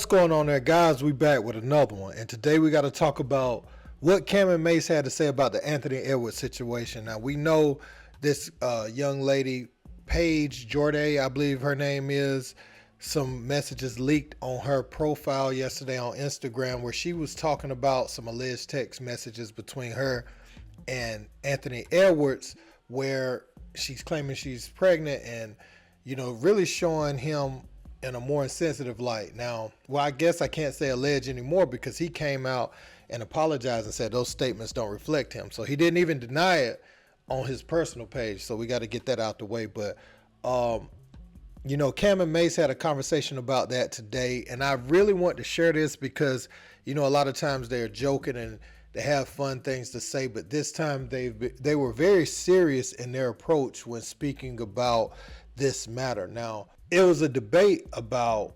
going on there, guys? We back with another one, and today we got to talk about what Camron Mase had to say about the Anthony Edwards situation. Now we know this young lady, Paige Jorday, I believe her name is. Some messages leaked on her profile yesterday on Instagram where she was talking about some alleged text messages between her and Anthony Edwards, where she's claiming she's pregnant and, you know, really showing him in a more insensitive light. Now, well, I guess I can't say alleged anymore because he came out and apologized and said those statements don't reflect him. So he didn't even deny it on his personal page. So we got to get that out the way. But, you know, Camron Mase had a conversation about that today. And I really want to share this because, you know, a lot of times they're joking and they have fun things to say. But this time they were very serious in their approach when speaking about this matter. Now, it was a debate about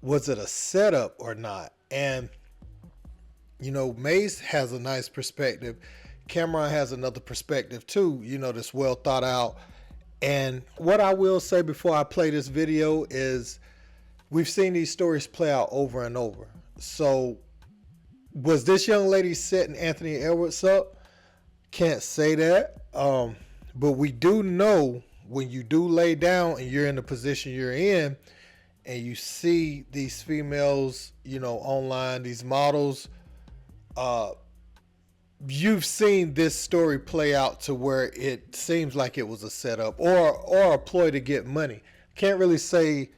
was it a setup or not. And, you know, Mase has a nice perspective. Camron has another perspective too, you know, that's well thought out. And what I will say before I play this video is we've seen these stories play out over and over. So was this young lady setting Anthony Edwards up? Can't say that. But we do know when you do lay down and you're in the position you're in and you see these females, you know, online, these models, you've seen this story play out to where it seems like it was a setup or a ploy to get money. Can't really say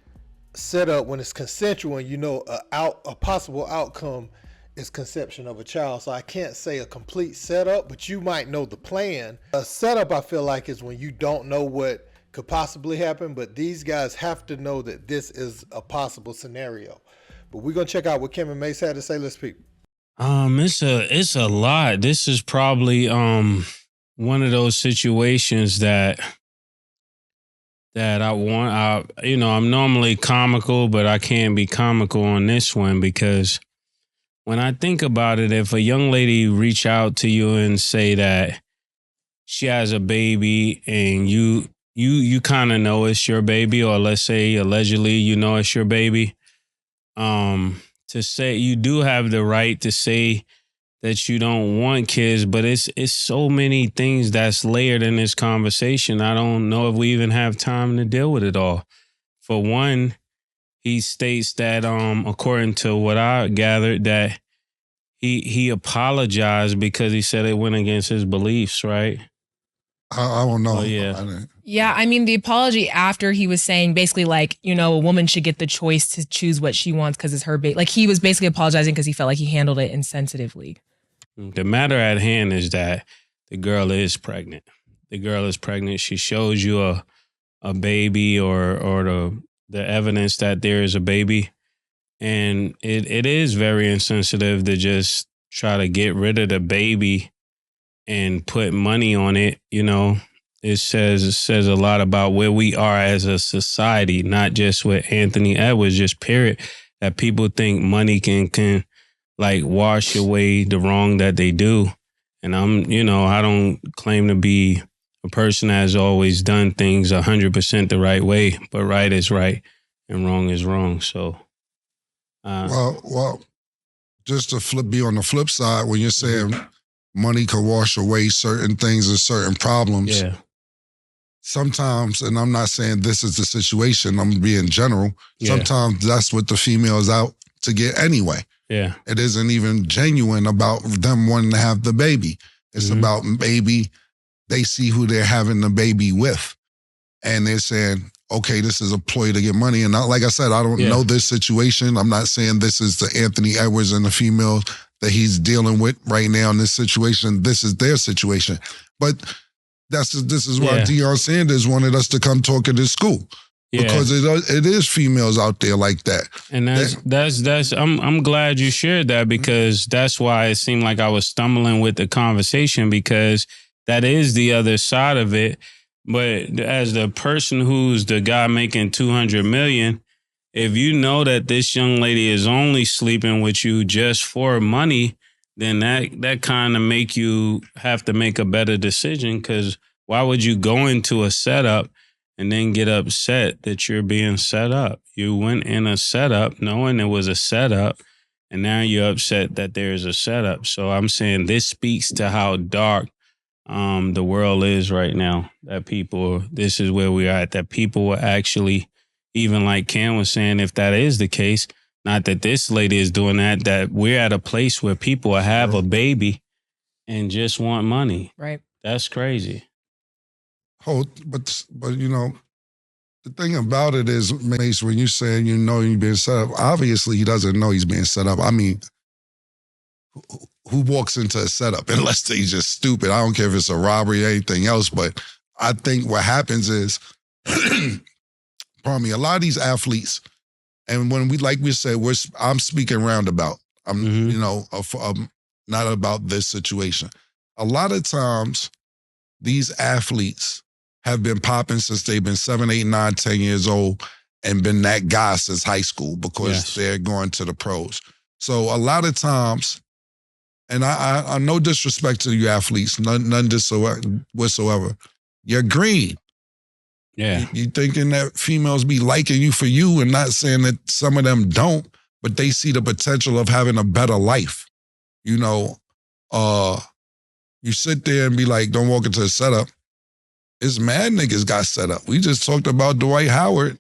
setup when it's consensual and you know a possible outcome is conception of a child. So I can't say a complete setup, but you might know the plan. A setup, I feel like, is when you don't know what could possibly happen, but these guys have to know that this is a possible scenario. But we're gonna check out what Camron Mase had to say. Let's speak. It's a lot. This is probably one of those situations that I'm normally comical, but I can't be comical on this one because when I think about it, if a young lady reach out to you and say that she has a baby and you kind of know it's your baby, or let's say allegedly you know it's your baby, to say you do have the right to say that you don't want kids, but it's so many things that's layered in this conversation. I don't know if we even have time to deal with it all. For one, he states that according to what I gathered, that he apologized because he said it went against his beliefs, right? I don't know. Oh, yeah. Yeah, I mean, the apology after he was saying basically like, you know, a woman should get the choice to choose what she wants because it's her baby. Like he was basically apologizing because he felt like he handled it insensitively. The matter at hand is that the girl is pregnant. The girl is pregnant. She shows you a baby or the evidence that there is a baby. And it is very insensitive to just try to get rid of the baby and put money on it. You know, it says a lot about where we are as a society, not just with Anthony Edwards, just period, that people think money can like wash away the wrong that they do. And I don't claim to be a person that has always done things 100% the right way, but right is right and wrong is wrong. So, well, just to be on the flip side, when you're saying money can wash away certain things and certain problems. Yeah. Sometimes, and I'm not saying this is the situation, I'm being general. Yeah. Sometimes that's what the female's out to get anyway. Yeah. It isn't even genuine about them wanting to have the baby. It's about maybe they see who they're having the baby with. And they're saying, okay, this is a ploy to get money. And like I said, I don't know this situation. I'm not saying this is the Anthony Edwards and the female that he's dealing with right now in this situation. This is their situation. But this is why Deion Sanders wanted us to come talk at his school. Yeah. Because it is females out there like that. And that's I'm glad you shared that, because that's why it seemed like I was stumbling with the conversation, because that is the other side of it. But as the person who's the guy making $200 million, if you know that this young lady is only sleeping with you just for money, then that kind of make you have to make a better decision, because why would you go into a setup and then get upset that you're being set up. You went in a setup knowing it was a setup, and now you're upset that there's a setup. So I'm saying this speaks to how dark the world is right now. That people, this is where we are at, that people will actually, even like Cam was saying, if that is the case, not that this lady is doing that, that we're at a place where people will have a baby and just want money. Right. That's crazy. Oh, but you know, the thing about it is, Mase, when you saying you know you're being set up, obviously he doesn't know he's being set up. I mean, who walks into a setup unless they just stupid? I don't care if it's a robbery or anything else, but I think what happens is, pardon me, a lot of these athletes, and when we, like we said, I'm speaking roundabout. I'm, you know, not about this situation. A lot of times, these athletes have been popping since they've been 7, 8, 9, 10 years old and been that guy since high school because they're going to the pros. So a lot of times, and I no disrespect to you athletes, none whatsoever. You're green. Yeah. You thinking that females be liking you for you, and not saying that some of them don't, but they see the potential of having a better life. You know, you sit there and be like, don't walk into a setup. It's mad niggas got set up. We just talked about Dwight Howard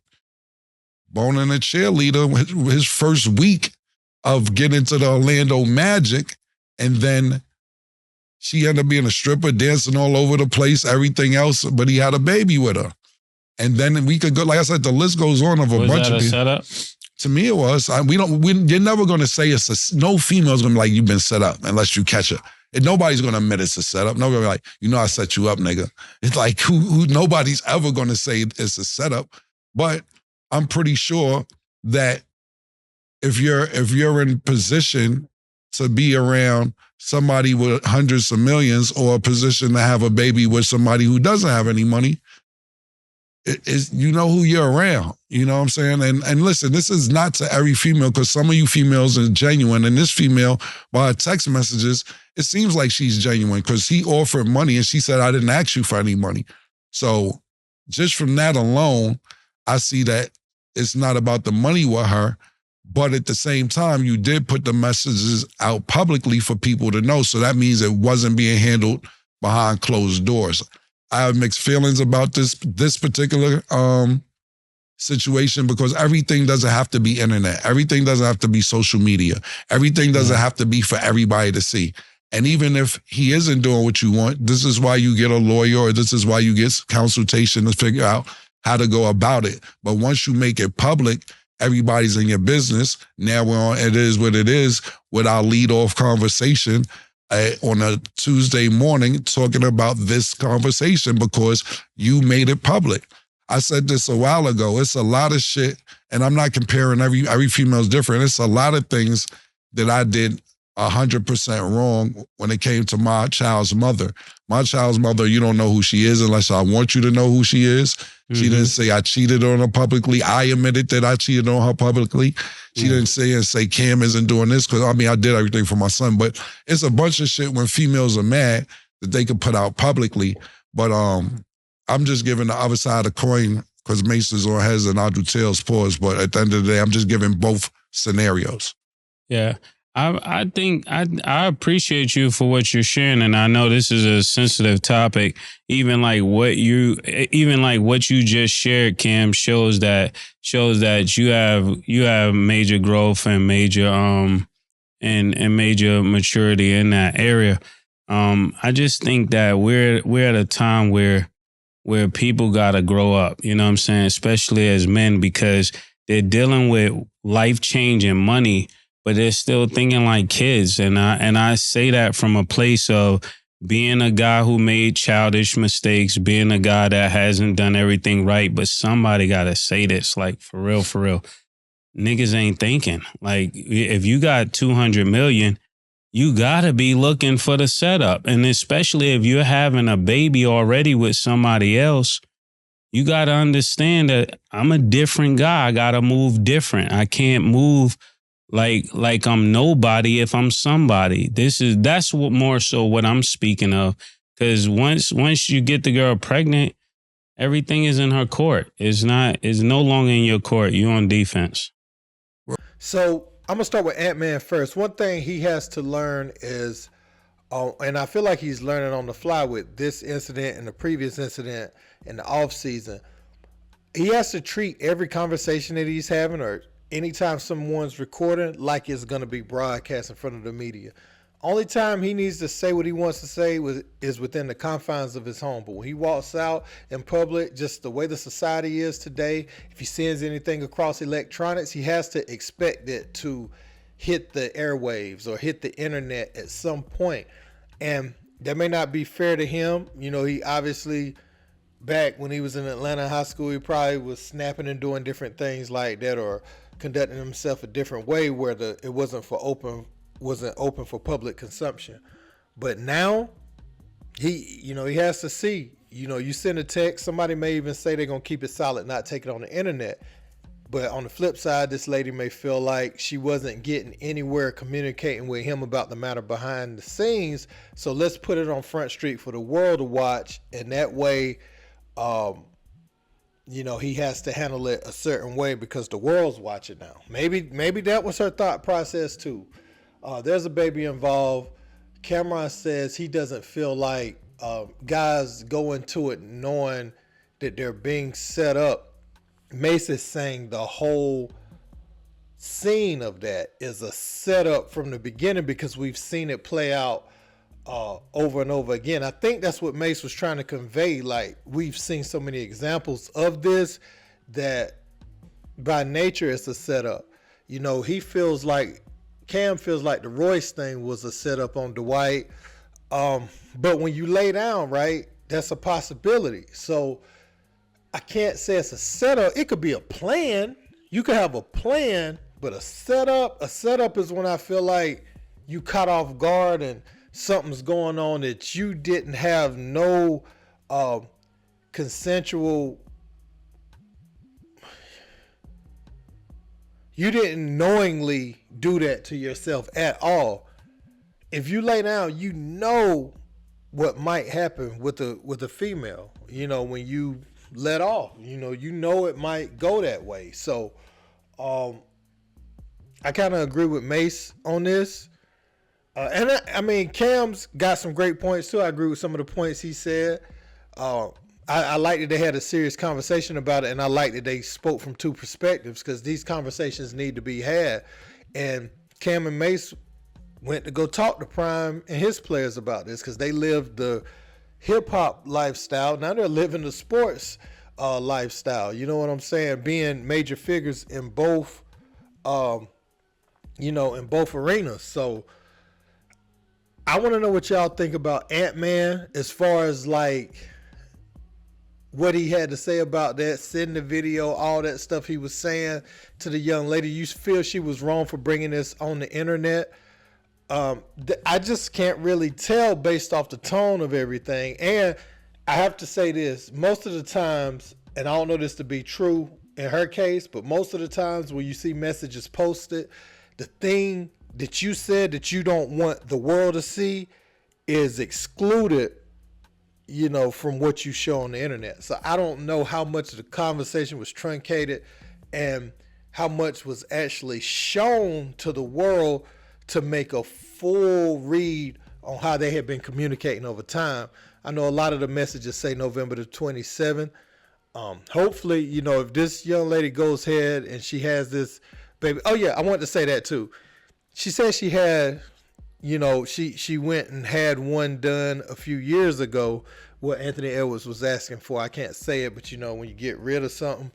boning a cheerleader his first week of getting to the Orlando Magic, and then she ended up being a stripper, dancing all over the place, everything else, but he had a baby with her. And then we could go, like I said, the list goes on of a bunch of people. Setup? To me, it was. You're never going to say no female's going to be like, you've been set up unless you catch her. And nobody's going to admit it's a setup. Nobody's like, you know, I set you up, nigga. It's like, who nobody's ever going to say it's a setup. But I'm pretty sure that if you're in position to be around somebody with hundreds of millions, or a position to have a baby with somebody who doesn't have any money, you know who you're around. You know what I'm saying? And listen, this is not to every female, because some of you females are genuine, and this female, by her text messages, it seems like she's genuine, because he offered money and she said, I didn't ask you for any money. So just from that alone, I see that it's not about the money with her, but at the same time, you did put the messages out publicly for people to know. So that means it wasn't being handled behind closed doors. I have mixed feelings about this particular situation, because everything doesn't have to be internet. Everything doesn't have to be social media. Everything doesn't have to be for everybody to see. And even if he isn't doing what you want, this is why you get a lawyer, or this is why you get consultation to figure out how to go about it. But once you make it public, everybody's in your business. Now we're on It Is What It Is with our lead-off conversation on a Tuesday morning, talking about this conversation because you made it public. I said this a while ago. It's a lot of shit, and I'm not comparing every female's different. It's a lot of things that I did 100% wrong when it came to my child's mother. My child's mother, you don't know who she is unless I want you to know who she is. She didn't say I cheated on her publicly. I admitted that I cheated on her publicly. She didn't say Cam isn't doing this, because I mean, I did everything for my son. But it's a bunch of shit when females are mad that they can put out publicly. But I'm just giving the other side of the coin, because Mase is on heads and I'll do tails, pause. But at the end of the day, I'm just giving both scenarios. Yeah. I think I appreciate you for what you're sharing, and I know this is a sensitive topic. Even like what you just shared, Cam, shows that you have major growth and major and major maturity in that area. I just think that we're at a time where people gotta grow up. You know what I'm saying? Especially as men, because they're dealing with life changing money, but they're still thinking like kids. And I say that from a place of being a guy who made childish mistakes, being a guy that hasn't done everything right. But somebody got to say this, like, for real. Niggas ain't thinking. Like, if you got 200 million, you got to be looking for the setup. And especially if you're having a baby already with somebody else, you got to understand that I'm a different guy. I got to move different. I can't move like I'm nobody if I'm somebody. That's what more so what I'm speaking of. Because once you get the girl pregnant, everything is in her court. It's no longer in your court. You're on defense. So I'm gonna start with Ant-Man first. One thing he has to learn is, and I feel like he's learning on the fly with this incident and the previous incident in the off season. He has to treat every conversation that he's having or anytime someone's recording like it's gonna be broadcast in front of the media. Only time he needs to say what he wants to say is within the confines of his home. But when he walks out in public, just the way the society is today, if he sends anything across electronics, he has to expect it to hit the airwaves or hit the internet at some point. And that may not be fair to him. You know, he obviously, back when he was in Atlanta high school, he probably was snapping and doing different things like that or conducting himself a different way where it wasn't open for public consumption. But now he has to see, you send a text, somebody may even say they're going to keep it solid, not take it on the internet. But on the flip side, this lady may feel like she wasn't getting anywhere communicating with him about the matter behind the scenes. So let's put it on Front Street for the world to watch. And that way, he has to handle it a certain way because the world's watching now. Maybe that was her thought process too. There's a baby involved. Camron says he doesn't feel like guys go into it knowing that they're being set up. Mase is saying the whole scene of that is a setup from the beginning because we've seen it play out over and over again. I think that's what Mase was trying to convey. Like, we've seen so many examples of this that by nature it's a setup. Cam feels like the Royce thing was a setup on Dwight. But when you lay down, right, that's a possibility. So I can't say it's a setup. It could be a plan. You could have a plan, but a setup is when I feel like you caught off guard and something's going on that you didn't have no consensual. You didn't knowingly do that to yourself at all. If you lay down, you know what might happen with a female. When you let off, it might go that way. So I kind of agree with Mase on this. And I mean, Cam's got some great points too. I agree with some of the points he said. I like that they had a serious conversation about it, and I like that they spoke from two perspectives because these conversations need to be had. And Cam and Mase went to go talk to Prime and his players about this because they lived the hip-hop lifestyle. Now they're living the sports lifestyle. You know what I'm saying? Being major figures in both, in both arenas. So I want to know what y'all think about Ant-Man as far as like what he had to say about that, send the video, all that stuff he was saying to the young lady. You feel she was wrong for bringing this on the internet? I just can't really tell based off the tone of everything. And I have to say this, most of the times, and I don't know this to be true in her case, but most of the times when you see messages posted, the thing that you said that you don't want the world to see is excluded, from what you show on the internet. So I don't know how much of the conversation was truncated and how much was actually shown to the world to make a full read on how they had been communicating over time. I know a lot of the messages say November the 27th. Hopefully, if this young lady goes ahead and she has this baby. Oh yeah, I wanted to say that too. She said she had, she went and had one done a few years ago, what Anthony Edwards was asking for. I can't say it, but when you get rid of something,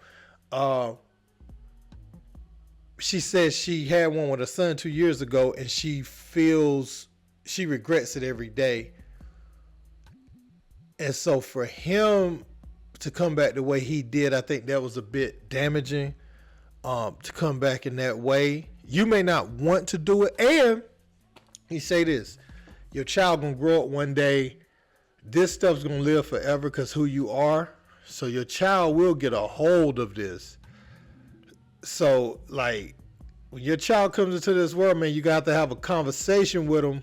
she said she had one with her son 2 years ago, and she regrets it every day. And so for him to come back the way he did, I think that was a bit damaging. To come back in that way, you may not want to do it. And he say this, your child gonna grow up one day, this stuff's gonna live forever because who you are. So your child will get a hold of this. So like when your child comes into this world, man, you got to have a conversation with them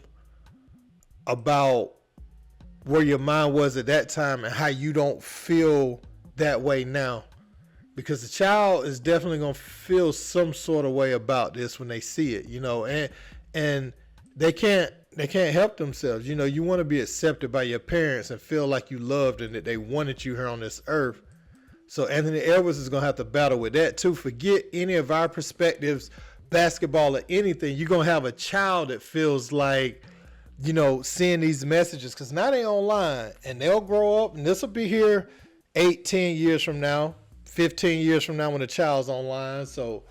about where your mind was at that time and how you don't feel that way now, because the child is definitely gonna feel some sort of way about this when they see it, and they can't help themselves. You want to be accepted by your parents and feel like you loved and that they wanted you here on this earth. So Anthony Edwards is gonna have to battle with that too. Forget any of our perspectives, basketball or anything. You're gonna have a child that feels like, seeing these messages, because now they online and they'll grow up, and this will be here 8-10 years from now, 15 years from now when the child's online. So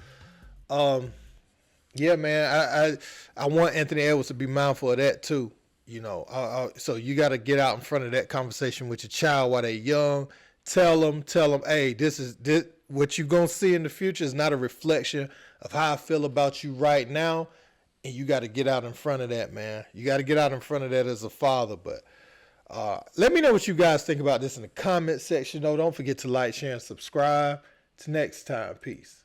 yeah, man, I want Anthony Edwards to be mindful of that too. So you got to get out in front of that conversation with your child while they're young. Tell them, hey, this what you're gonna see in the future is not a reflection of how I feel about you right now. And you got to get out in front of that, man. You got to get out in front of that as a father. But let me know what you guys think about this in the comment section. Don't forget to like, share, and subscribe. Till next time, peace.